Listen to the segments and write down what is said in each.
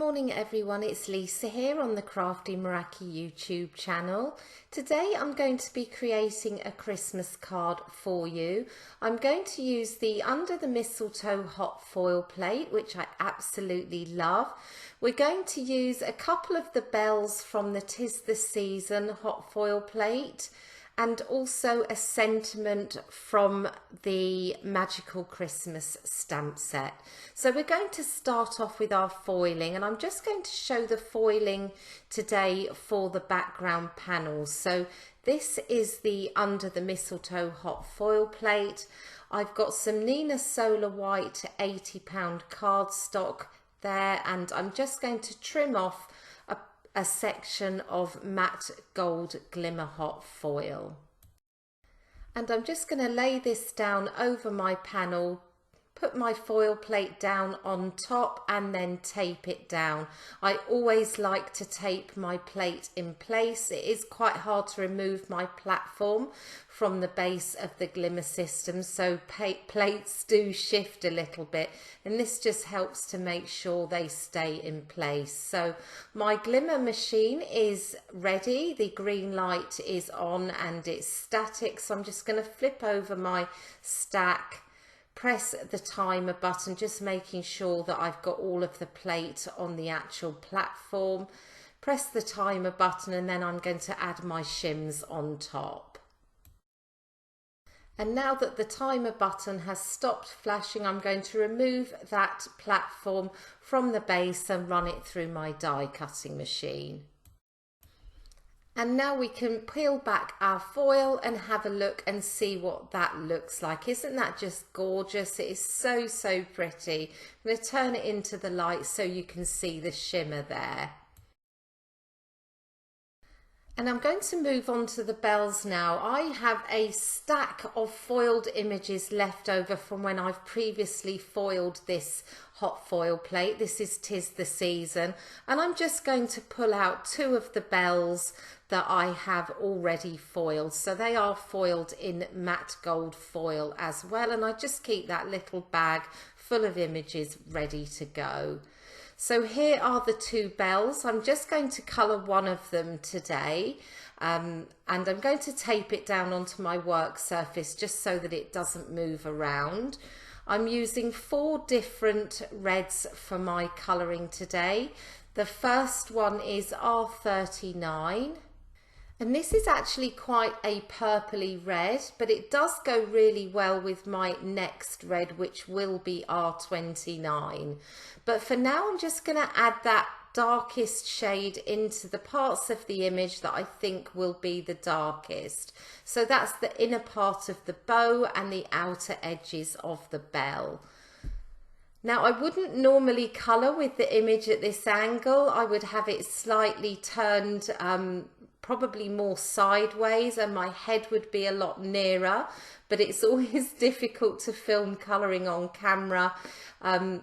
morning everyone, it's Lisa here on the Crafty Meraki YouTube channel. Today I'm going to be creating a Christmas card for you. I'm going to use the Under the Mistletoe hot foil plate, which I absolutely love. We're going to use a couple of the bells from the 'Tis the Season hot foil plate, and also a sentiment from the Magical Christmas stamp set. So we're going to start off with our foiling, and I'm just going to show the foiling today for the background panels. So this is the Under the Mistletoe hot foil plate. I've got some Nina Solar White 80-pound cardstock there, and I'm just going to trim off a section of matte gold glimmer hot foil. And I'm just going to lay this down over my panel, put my foil plate down on top and then tape it down. I always like to tape my plate in place. It is quite hard to remove my platform from the base of the Glimmer system, so plates do shift a little bit, and this just helps to make sure they stay in place. So my Glimmer machine is ready, the green light is on and it's static, so I'm just going to flip over my stack, press the timer button, just making sure that I've got all of the plate on the actual platform. Press the timer button, and then I'm going to add my shims on top. And now that the timer button has stopped flashing, I'm going to remove that platform from the base and run it through my die cutting machine. And now we can peel back our foil and have a look and see what that looks like. Isn't that just gorgeous? It is so, so pretty. I'm going to turn it into the light so you can see the shimmer there. And I'm going to move on to the bells now. I have a stack of foiled images left over from when I've previously foiled this hot foil plate. This is 'Tis the Season, and I'm just going to pull out two of the bells that I have already foiled. So they are foiled in matte gold foil as well, and I just keep that little bag full of images ready to go. So here are the two bells. I'm just going to colour one of them today, and I'm going to tape it down onto my work surface just so that it doesn't move around. I'm using 4 different reds for my colouring today. The first one is R39. And this is actually quite a purpley red, but it does go really well with my next red, which will be R29. But for now, I'm just going to add that darkest shade into the parts of the image that I think will be the darkest. So that's the inner part of the bow and the outer edges of the bell. Now, I wouldn't normally colour with the image at this angle. I would have it slightly turned probably more sideways, and my head would be a lot nearer, but it's always difficult to film colouring on camera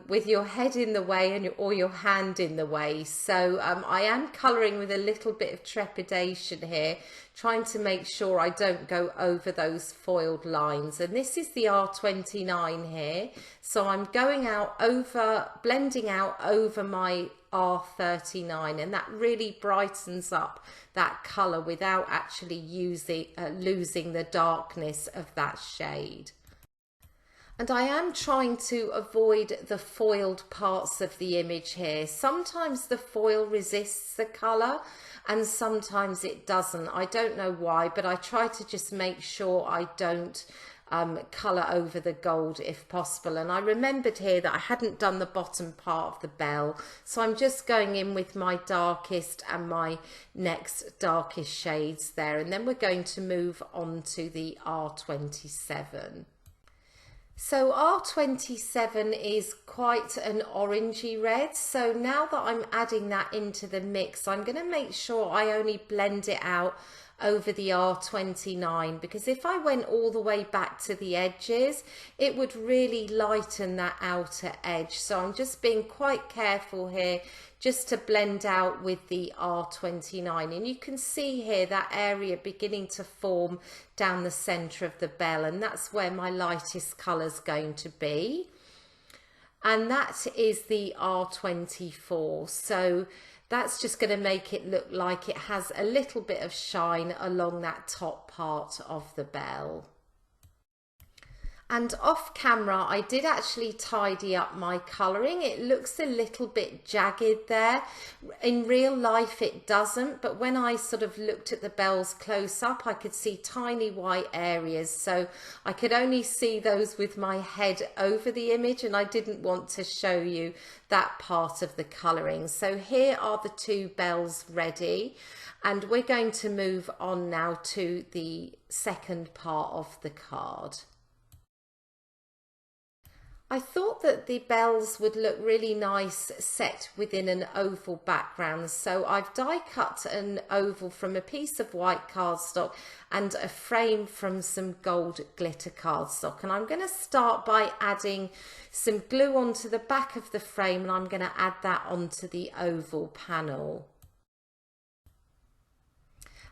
with your head in the way or your hand in the way. So I am colouring with a little bit of trepidation here, trying to make sure I don't go over those foiled lines. And this is the R29 here, so I'm going out over, blending out over my R39, and that really brightens up that colour without actually losing the darkness of that shade. And I am trying to avoid the foiled parts of the image here. Sometimes the foil resists the colour and sometimes it doesn't. I don't know why, but I try to just make sure I don't colour over the gold if possible. And I remembered here that I hadn't done the bottom part of the bell, so I'm just going in with my darkest and my next darkest shades there, and then we're going to move on to the R27. So R27 is quite an orangey red, so now that I'm adding that into the mix, I'm going to make sure I only blend it out over the R29, because if I went all the way back to the edges, it would really lighten that outer edge. So I'm just being quite careful here just to blend out with the R29, and you can see here that area beginning to form down the center of the bell, and that's where my lightest color is going to be. and that is the R24. So that's just going to make it look like it has a little bit of shine along that top part of the bell. And off camera, I did actually tidy up my colouring. It looks a little bit jagged there. In real life, it doesn't, but when I sort of looked at the bells close up, I could see tiny white areas. So I could only see those with my head over the image, and I didn't want to show you that part of the colouring. So here are the two bells ready, and we're going to move on now to the second part of the card. I thought that the bells would look really nice set within an oval background, so I've die cut an oval from a piece of white cardstock and a frame from some gold glitter cardstock, and I'm going to start by adding some glue onto the back of the frame, and I'm going to add that onto the oval panel.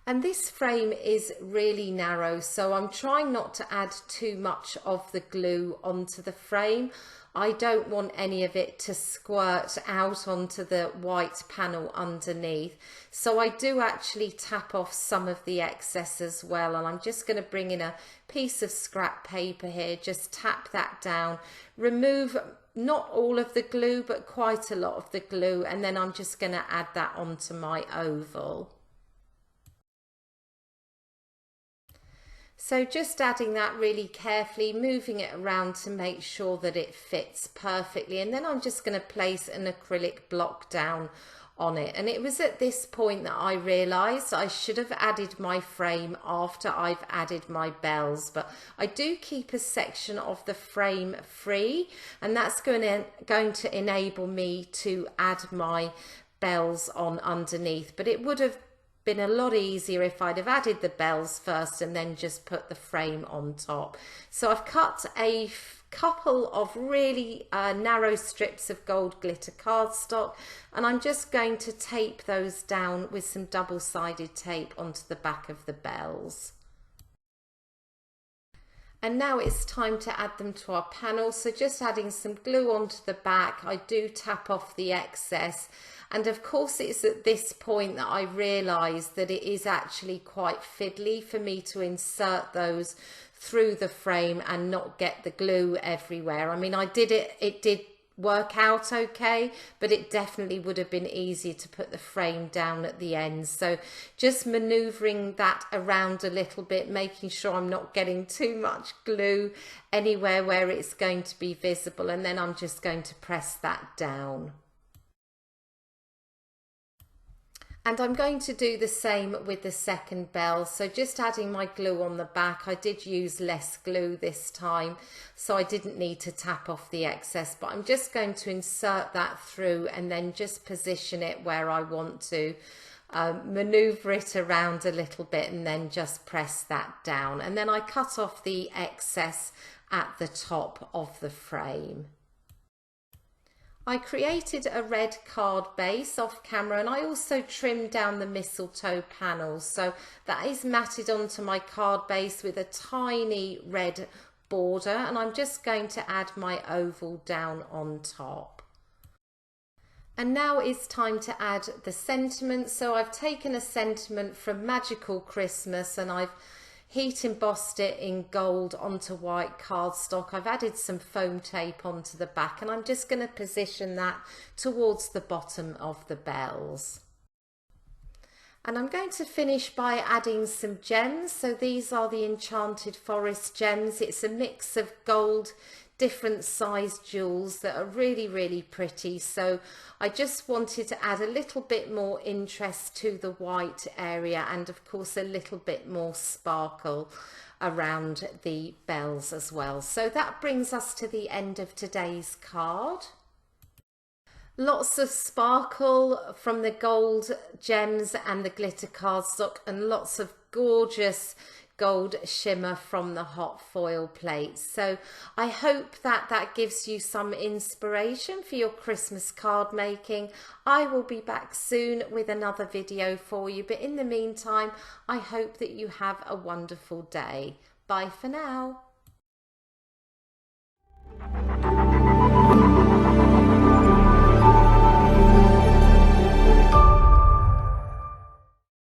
And this frame is really narrow, so I'm trying not to add too much of the glue onto the frame. I don't want any of it to squirt out onto the white panel underneath. So I do actually tap off some of the excess as well. And I'm just going to bring in a piece of scrap paper here, just tap that down, remove not all of the glue, but quite a lot of the glue. And then I'm just going to add that onto my oval. So just adding that really carefully, moving it around to make sure that it fits perfectly. And then I'm just going to place an acrylic block down on it. And it was at this point that I realised I should have added my frame after I've added my bells. But I do keep a section of the frame free, and that's going to enable me to add my bells on underneath. But it would have been a lot easier if I'd have added the bells first and then just put the frame on top. So I've cut a couple of really narrow strips of gold glitter cardstock, and I'm just going to tape those down with some double-sided tape onto the back of the bells. And now it's time to add them to our panel. So just adding some glue onto the back. I do tap off the excess. And of course it's at this point that I realised that it is actually quite fiddly for me to insert those through the frame and not get the glue everywhere. I mean, I did it did work out okay, but it definitely would have been easier to put the frame down at the end. So just manoeuvring that around a little bit, making sure I'm not getting too much glue anywhere where it's going to be visible, and then I'm just going to press that down. And I'm going to do the same with the second bell. So just adding my glue on the back. I did use less glue this time, so I didn't need to tap off the excess, but I'm just going to insert that through and then just position it where I want to, maneuver it around a little bit, and then just press that down. And then I cut off the excess at the top of the frame. I created a red card base off camera, and I also trimmed down the mistletoe panels, so that is matted onto my card base with a tiny red border, and I'm just going to add my oval down on top. And now it's time to add the sentiment. So I've taken a sentiment from Magical Christmas and I've heat embossed it in gold onto white cardstock. I've added some foam tape onto the back, and I'm just going to position that towards the bottom of the bells. And I'm going to finish by adding some gems. So these are the Enchanted Forest gems. It's a mix of gold, different sized jewels that are really, really pretty. So I just wanted to add a little bit more interest to the white area, and of course a little bit more sparkle around the bells as well. So that brings us to the end of today's card. Lots of sparkle from the gold gems and the glitter cardstock, and lots of gorgeous gold shimmer from the hot foil plates. So I hope that gives you some inspiration for your Christmas card making. I will be back soon with another video for you, but in the meantime I hope that you have a wonderful day. Bye for now.